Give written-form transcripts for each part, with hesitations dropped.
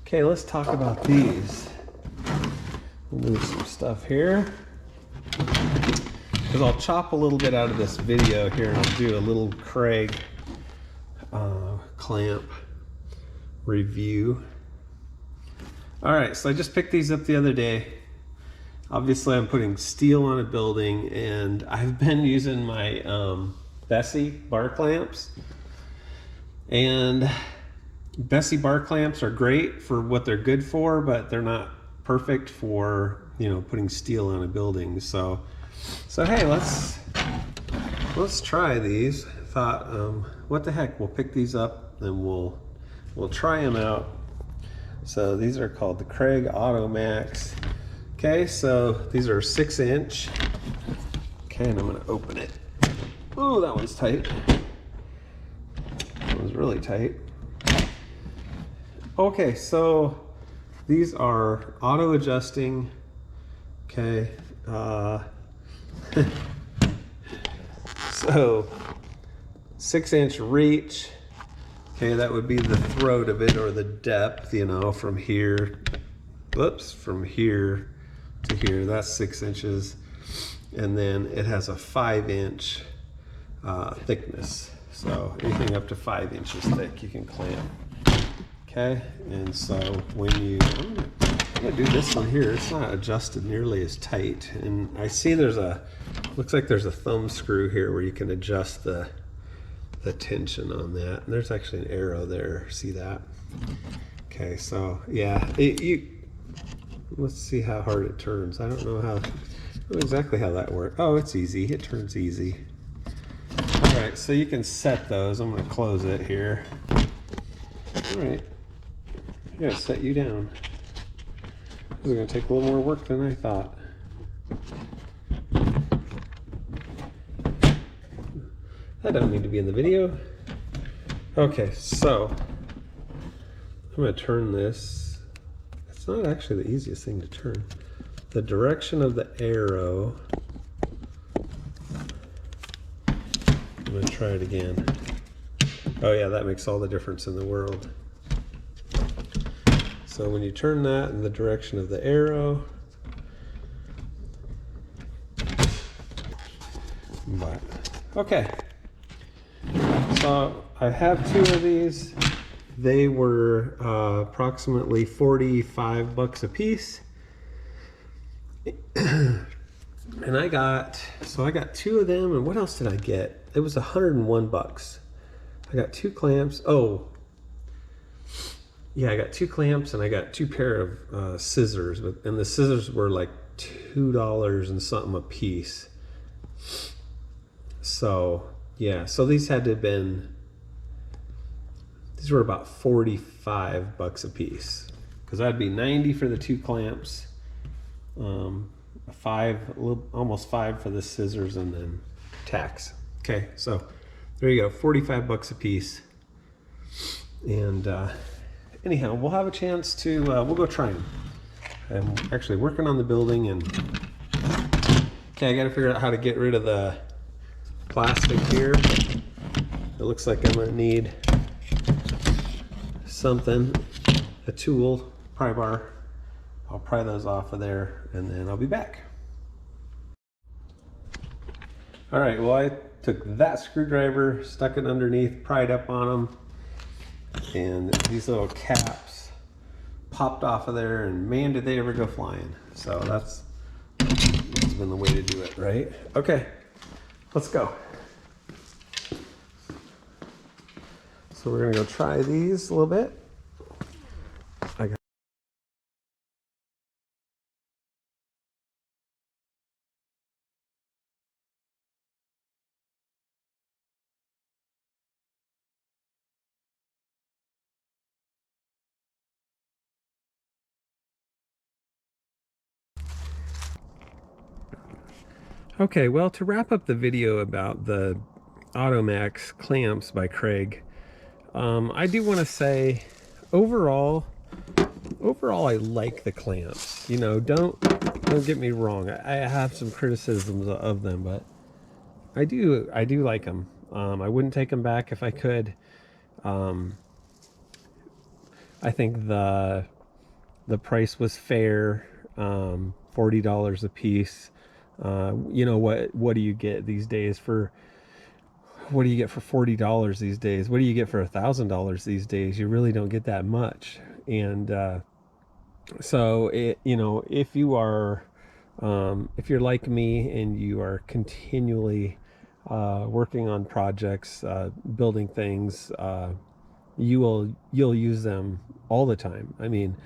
Okay, let's talk about these. We'll move some stuff here. Because I'll chop a little bit out of this video here and I'll do a little Kreg clamp review. Alright, so I just picked these up the other day. Obviously I'm putting steel on a building, and I've been using my Bessie bar clamps. And Bessie bar clamps are great for what they're good for, but they're not perfect for, you know, putting steel on a building. So hey, let's try these. I thought, what the heck, we'll pick these up and we'll try them out. So these are called the Kreg AutoMax. Okay, so these are 6-inch. Okay, and I'm gonna open it. Oh, that one's tight. That one's really tight. Okay, so these are auto adjusting. Okay, so 6-inch reach. Okay, that would be the throat of it, or the depth, you know, from here, whoops, from here to here. That's 6 inches. And then it has a 5-inch thickness. So anything up to 5 inches thick you can clamp. Okay, and so when you, I'm gonna do this one here. It's not adjusted nearly as tight. And I see there's looks like there's a thumb screw here where you can adjust the tension on that. And there's actually an arrow there, see that? Okay, so yeah, let's see how hard it turns. I don't know exactly how that works. Oh, it's easy, it turns easy. All right, so you can set those. I'm gonna close it here. All right, I gotta set you down. This is gonna take a little more work than I thought. That don't need to be in the video. Okay, so I'm gonna turn this. It's not actually the easiest thing to turn. The direction of the arrow. I'm gonna try it again. Oh yeah, that makes all the difference in the world. So when you turn that in the direction of the arrow, but okay. So I have 2 of these. They were approximately 45 bucks a piece. And I got 2 of them, and what else did I get? It was 101 bucks. I got 2 clamps. Oh, yeah, I got 2 clamps and I got 2 pair of scissors, and the scissors were like $2 and something a piece. So yeah, so these had to have been, these were about 45 bucks a piece, because that'd be 90 for the 2 clamps, almost 5 for the scissors, and then tax. Okay, so there you go, 45 bucks a piece. And anyhow, we'll have a chance to, we'll go try them. I'm actually working on the building, and okay, I gotta figure out how to get rid of the plastic here. It looks like I'm gonna need something, a tool, pry bar. I'll pry those off of there and then I'll be back. All right, well, I took that screwdriver, stuck it underneath, pried up on them, and these little caps popped off of there, and man, did they ever go flying. So that's been the way to do it, right? Okay, let's go. So we're gonna go try these a little bit. Okay, well, to wrap up the video about the AutoMax clamps by Kreg, I do want to say, overall, I like the clamps. You know, don't get me wrong. I have some criticisms of them, but I do like them. I wouldn't take them back if I could. I think the price was fair, $40 a piece. You know, what do you get these days for, what do you get for $40 these days? What do you get for $1,000 these days? You really don't get that much. And so you know, if you're like me and you are continually working on projects, building things, you'll use them all the time. I mean,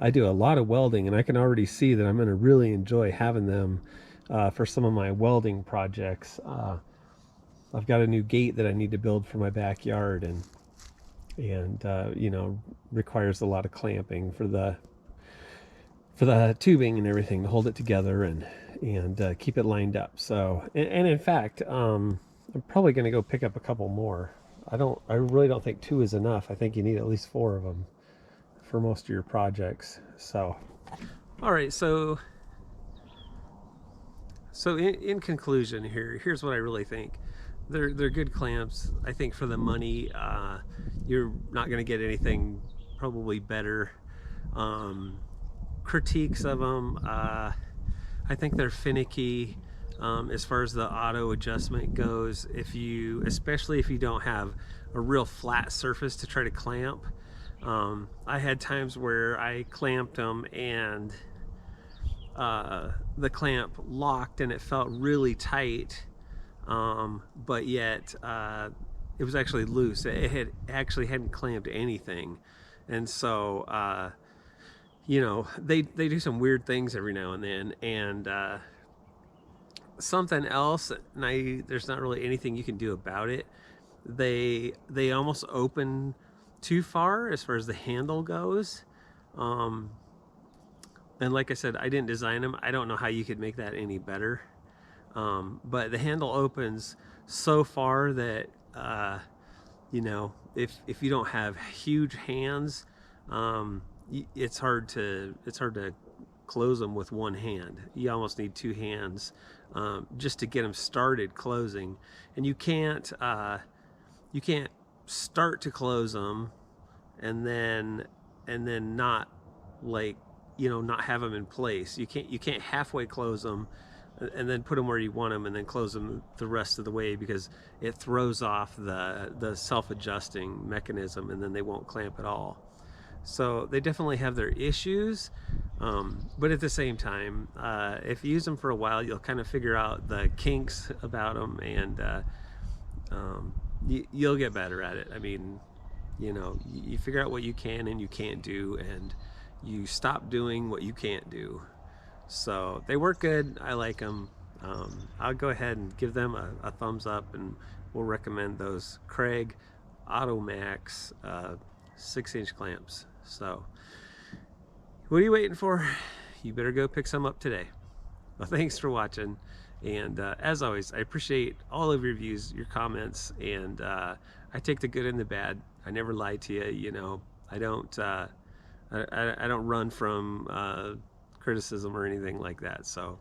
I do a lot of welding, and I can already see that I'm going to really enjoy having them for some of my welding projects. I've got a new gate that I need to build for my backyard, and you know, requires a lot of clamping for the tubing and everything to hold it together and keep it lined up. So, and in fact, I'm probably going to go pick up a couple more. I really don't think 2 is enough. I think you need at least 4 of them for most of your projects. So, all right. So in conclusion, here's what I really think. They're good clamps. I think for the money, you're not going to get anything probably better. Critiques of them, I think they're finicky as far as the auto adjustment goes. Especially if you don't have a real flat surface to try to clamp. I had times where I clamped them and the clamp locked and it felt really tight, but yet it was actually loose. It hadn't clamped anything. And so you know, they do some weird things every now and then. And something else, and there's not really anything you can do about it, they almost open too far as far as the handle goes. And like I said, I didn't design them. I don't know how you could make that any better. But the handle opens so far that you know, if you don't have huge hands, it's hard to close them with one hand. You almost need 2 hands just to get them started closing. And you can't start to close them and then not, like, you know, not have them in place. You can't halfway close them and then put them where you want them and then close them the rest of the way, because it throws off the self-adjusting mechanism and then they won't clamp at all. So they definitely have their issues, but at the same time, if you use them for a while, you'll kind of figure out the kinks about them, and you'll get better at it. I mean, you know, you figure out what you can and you can't do, and you stop doing what you can't do. So they work good. I like them. I'll go ahead and give them a thumbs up, and we'll recommend those Kreg AutoMax 6-inch clamps. So what are you waiting for? You better go pick some up today. Well, thanks for watching, and as always, I appreciate all of your views, your comments, and I take the good and the bad. I never lie to you. You know, I don't run from criticism or anything like that. So,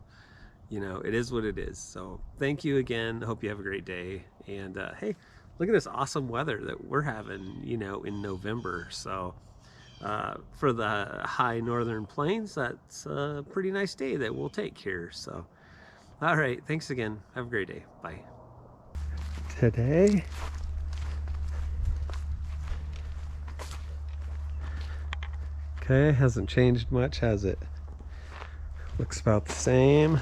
you know, it is what it is. So thank you again. Hope you have a great day. And hey, look at this awesome weather that we're having, you know, in November. So for the high northern plains, that's a pretty nice day that we'll take here. So, all right, thanks again. Have a great day. Bye. Today, okay, hasn't changed much, has it? Looks about the same.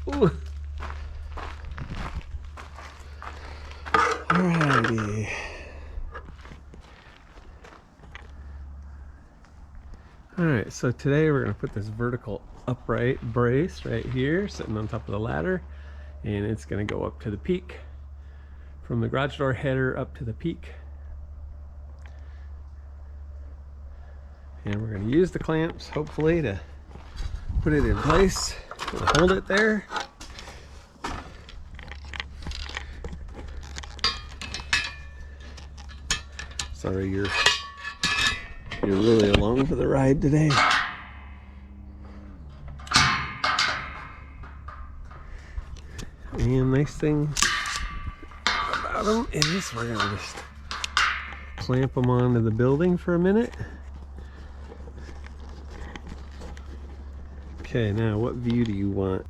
Ooh. Alrighty. Alright, so today we're going to put this vertical upright brace right here, sitting on top of the ladder, and it's going to go up to the peak. From the garage door header up to the peak. And we're going to use the clamps, hopefully, to put it in place and hold it there. Sorry, you're really along for the ride today. And nice thing about bottom is we're gonna just clamp them onto the building for a minute. Okay, now what view do you want?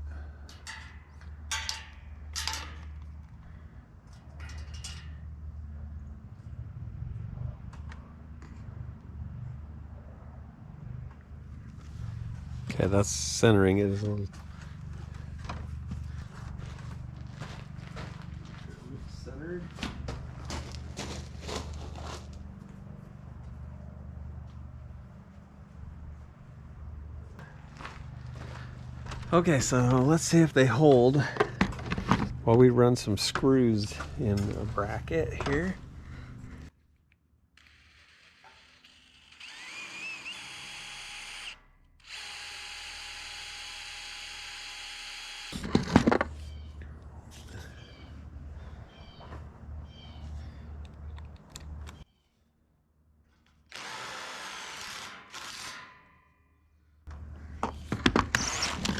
Okay, that's centering it as well. Centered. Okay, so let's see if they hold while we run some screws in a bracket here.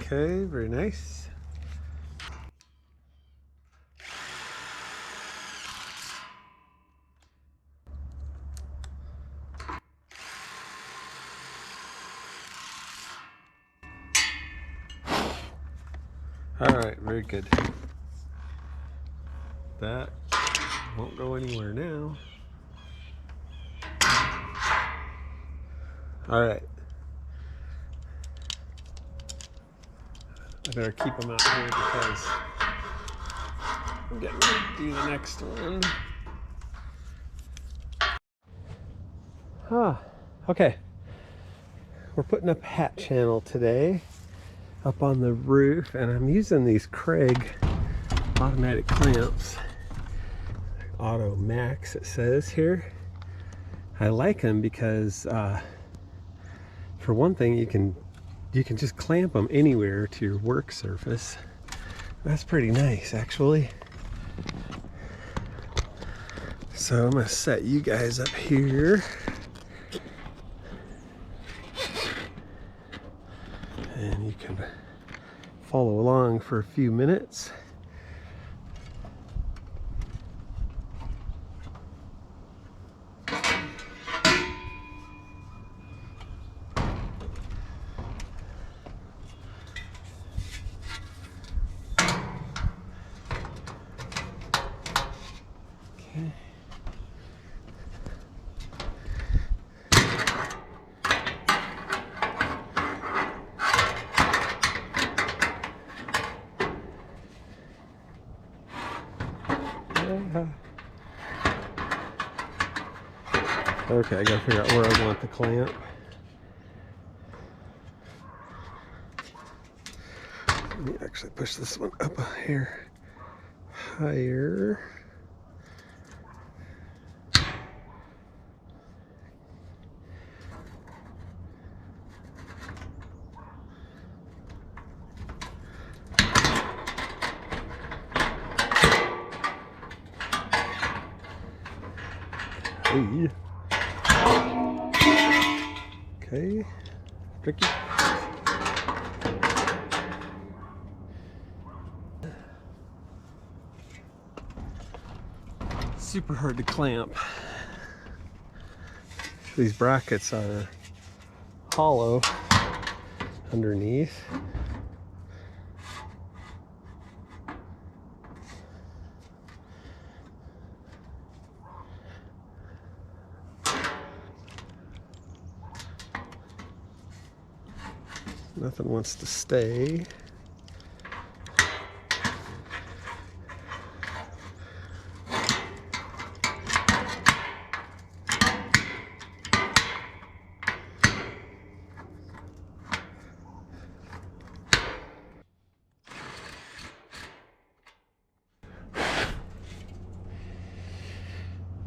Okay, very nice. All right, very good. That won't go anywhere now. All right. I better keep them out here because I'm getting ready to do the next one. Okay. We're putting up a hat channel today up on the roof, and I'm using these Kreg automatic clamps. AutoMaxx it says here. I like them because for one thing, you can just clamp them anywhere to your work surface. That's pretty nice, actually. So I'm gonna set you guys up here. And you can follow along for a few minutes. Okay, I gotta figure out where I want the clamp. Let me actually push this one up here higher. Hey. Okay, tricky. Super hard to clamp. These brackets are hollow underneath. Nothing wants to stay.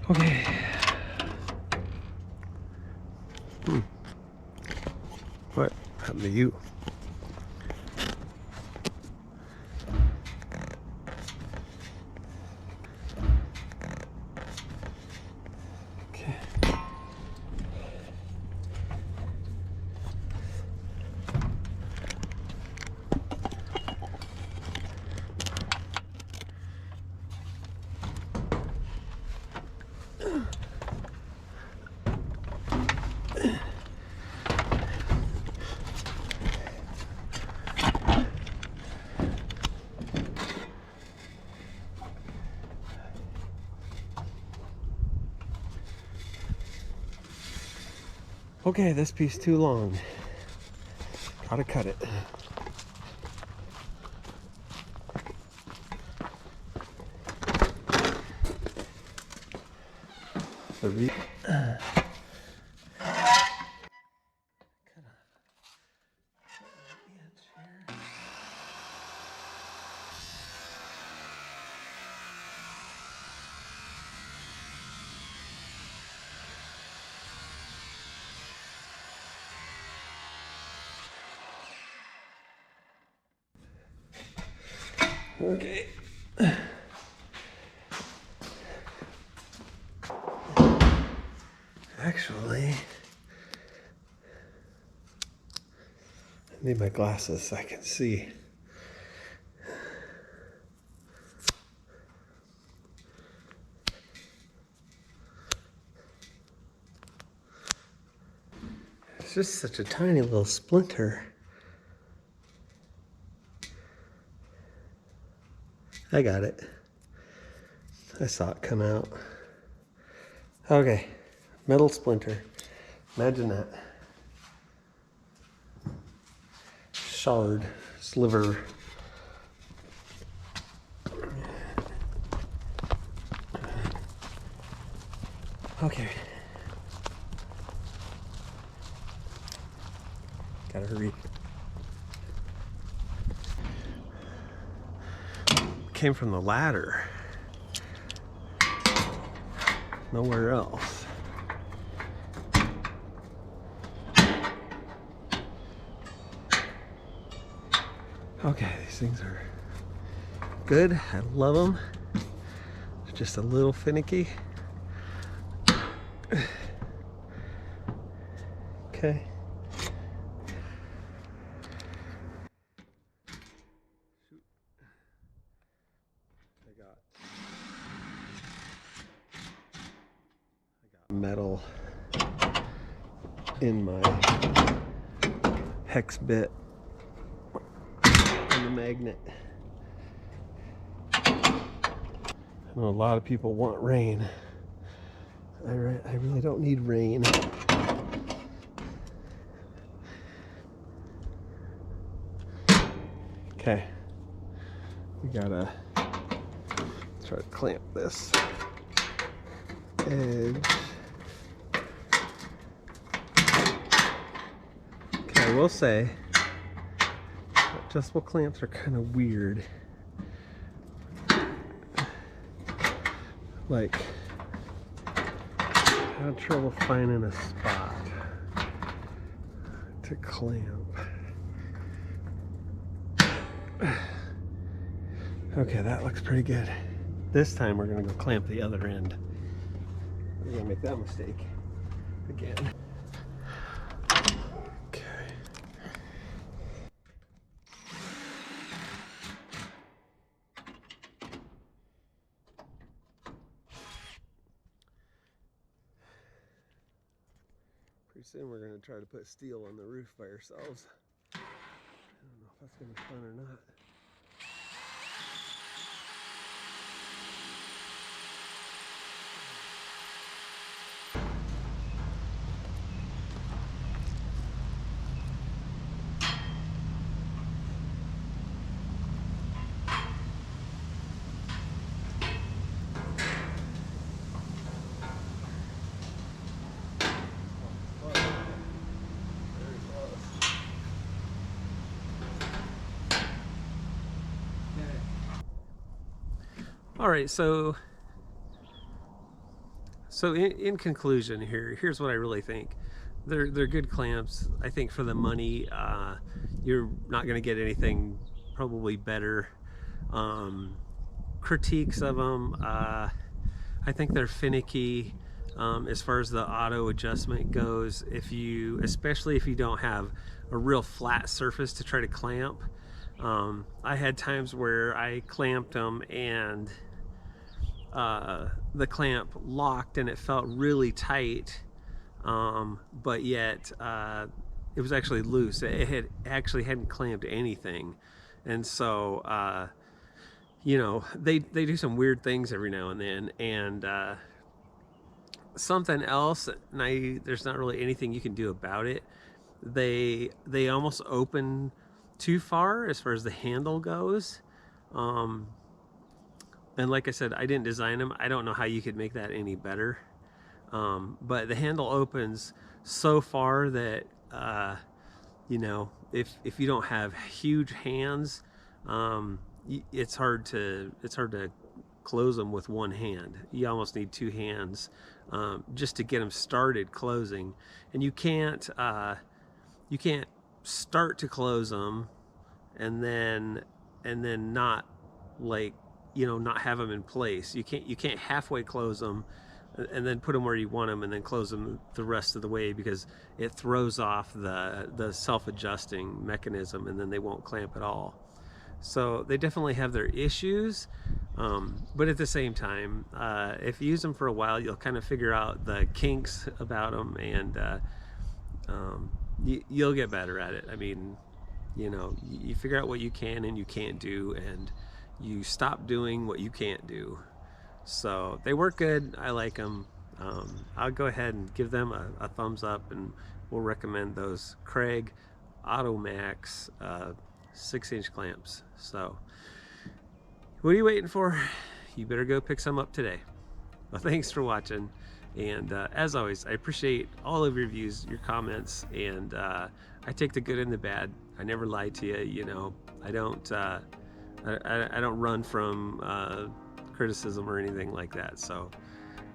Okay. What happened to you? Okay. Okay, this piece too long. Gotta cut it. Okay. Actually, I need my glasses so I can see. It's just such a tiny little splinter. I got it. I saw it come out. Okay, metal splinter. Imagine that. Shard, sliver. Okay. Gotta hurry. Came from the ladder. Nowhere else. Okay, these things are good. I love them. They're just a little finicky. Okay. I got metal in my hex bit on the magnet. I know a lot of people want rain. I really don't need rain. Okay, we gotta try to clamp this edge. Okay, I will say adjustable clamps are kind of weird. Like, I had trouble finding a spot to clamp. Okay, that looks pretty good. This time we're gonna go clamp the other end. We're gonna make that mistake again. Okay. Pretty soon we're gonna try to put steel on the roof by ourselves. I don't know if that's gonna be fun or not. All right, so in conclusion here's what I really think. They're good clamps. I think for the money, you're not going to get anything probably better. Critiques of them, I think they're finicky as far as the auto adjustment goes. Especially if you don't have a real flat surface to try to clamp. I had times where I clamped them and the clamp locked and it felt really tight, but yet it was actually loose. It hadn't clamped anything, and so you know, they do some weird things every now and then, and something else, and there's not really anything you can do about it. They almost open too far as the handle goes. And like I said, I didn't design them. I don't know how you could make that any better. But the handle opens so far that you know, if you don't have huge hands, it's hard to close them with one hand. You almost need two hands just to get them started closing, and you can't start to close them and then not, like, you know, not have them in place. You can't halfway close them and then put them where you want them and then close them the rest of the way, because it throws off the self-adjusting mechanism and then they won't clamp at all. So they definitely have their issues, but at the same time, if you use them for a while, you'll kind of figure out the kinks about them, and you'll get better at it. I mean, you know, you figure out what you can and you can't do, and you stop doing what you can't do. So they work good. I like them. I'll go ahead and give them a thumbs up, and we'll recommend those Kreg AutoMax 6-inch clamps. So what are you waiting for? You better go pick some up today. Well, thanks for watching, and as always, I appreciate all of your views, your comments, and I take the good and the bad. I never lie to you. You know, I don't run from criticism or anything like that. So,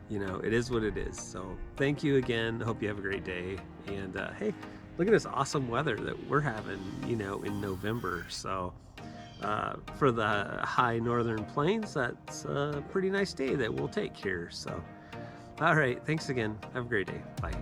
you know, it is what it is. So thank you again. Hope you have a great day. And hey, look at this awesome weather that we're having, you know, in November. So for the high northern plains, that's a pretty nice day that we'll take here. So all right, thanks again. Have a great day. Bye.